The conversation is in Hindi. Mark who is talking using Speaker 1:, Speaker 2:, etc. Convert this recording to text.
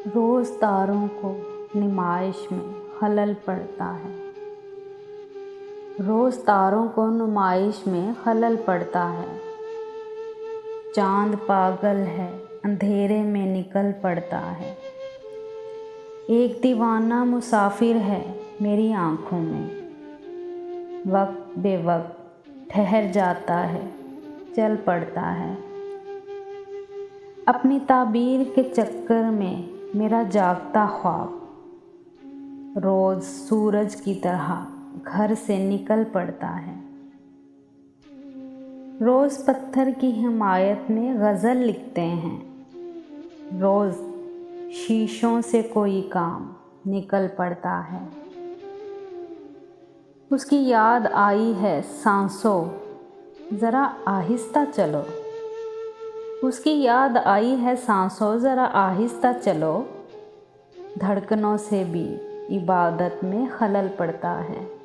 Speaker 1: रोज़ तारों को नुमाइश में खलल पड़ता है। रोज़ तारों को नुमाइश में खलल पड़ता है। चाँद पागल है, अंधेरे में निकल पड़ता है। एक दीवाना मुसाफिर है मेरी आँखों में, वक्त बेवक्त ठहर जाता है, चल पड़ता है। अपनी ताबीर के चक्कर में मेरा जागता ख्वाब रोज़ सूरज की तरह घर से निकल पड़ता है। रोज़ पत्थर की हिमायत में गज़ल लिखते हैं, रोज़ शीशों से कोई काम निकल पड़ता है। उसकी याद आई है सांसों, ज़रा आहिस्ता चलो। उसकी याद आई है सांसों, ज़रा आहिस्ता चलो। धड़कनों से भी इबादत में खलल पड़ता है।